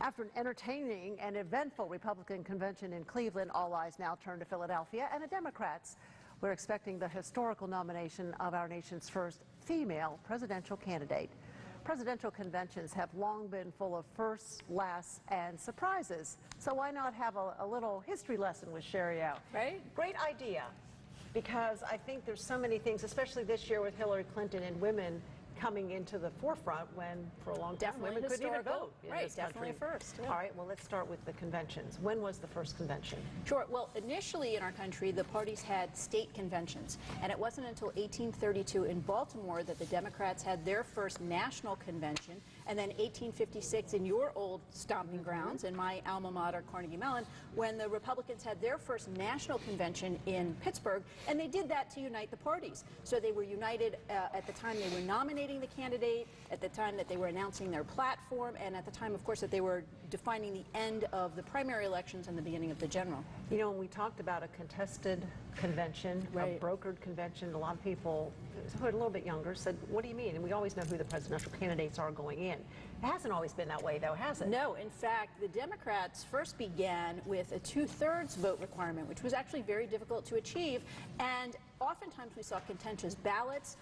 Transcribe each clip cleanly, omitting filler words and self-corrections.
After an entertaining and eventful Republican convention in Cleveland, all eyes now turn to Philadelphia and the Democrats. We're expecting the historical nomination of our nation's first female presidential candidate. Presidential conventions have long been full of firsts, lasts, and surprises. So why not have a little history lesson with Shari out? Right? Great idea, because I think there's so many things, especially this year with Hillary Clinton and women coming into the forefront when for a long time women couldn't even vote in right, this country. definitely first. Yeah. All right, well, let's start with the conventions. When was the first convention? Sure. Well, initially in our country, the parties had state conventions, and it wasn't until 1832 in Baltimore that the Democrats had their first national convention, and then 1856 in your old stomping grounds, in my alma mater, Carnegie Mellon, when the Republicans had their first national convention in Pittsburgh, and they did that to unite the parties. So they were united at the time they were nominating the candidate, at the time that they were announcing their platform, and at the time, of course, that they were defining the end of the primary elections and the beginning of the general. You know, when we talked about a contested convention, a brokered convention, a lot of people who are a little bit younger said, what do you mean? And we always know who the presidential candidates are going in. It hasn't always been that way, though, has it? No. In fact, the Democrats first began with a two-thirds vote requirement, which was actually very difficult to achieve, and oftentimes we saw contentious ballots,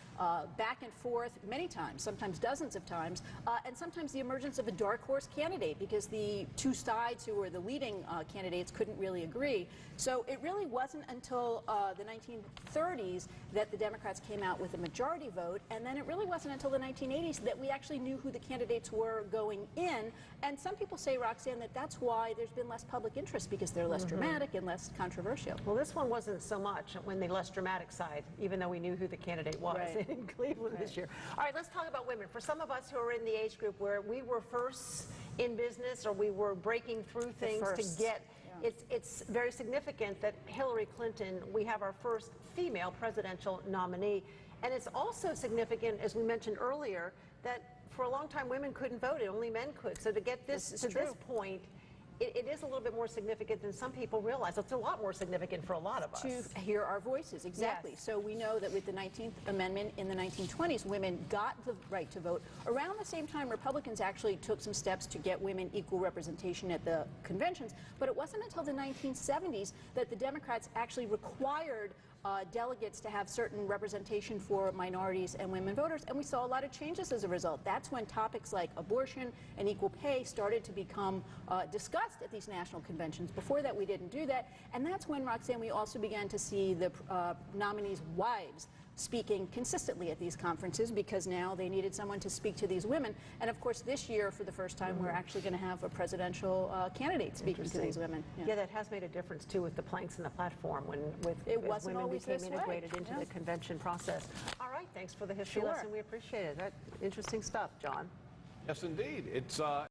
back and forth many times, sometimes dozens of times, and sometimes the emergence of a dark horse candidate because the two sides who were the leading candidates couldn't really agree. So it really wasn't until the 1930s that the Democrats came out with a majority vote, and then it really wasn't until the 1980s that we actually knew who the candidates were going in. And some people say, Roxanne, that that's why there's been less public interest, because they're less dramatic and less controversial. Well, this one wasn't so much when the less dramatic side, even though we knew who the candidate was in Cleveland this year. All right, let's talk about women. For some of us who are in the age group where we were first in business or we were breaking through things to get, it's very significant that Hillary Clinton, we have our first female presidential nominee. And it's also significant, as we mentioned earlier, that for a long time women couldn't vote, only men could. So to get this to this point, it is a little bit more significant than some people realize. It's a lot more significant for a lot of us. To hear our voices, exactly. Yes. So we know that with the 19th Amendment in the 1920s, women got the right to vote. Around the same time, Republicans actually took some steps to get women equal representation at the conventions, but it wasn't until the 1970s that the Democrats actually required delegates to have certain representation for minorities and women voters, and we saw a lot of changes as a result. That's when topics like abortion and equal pay started to become discussed at these national conventions. Before that, we didn't do that, and that's when, Roxanne, we also began to see the nominees' wives speaking consistently at these conferences, because now they needed someone to speak to these women. And of course, this year, for the first time, we're actually going to have a presidential candidate speaking to these women. Yeah, that has made a difference too with the planks in the platform when as women became integrated into the convention process. All right, thanks for the history lesson. We appreciate it. That interesting stuff, John. Yes, indeed. It's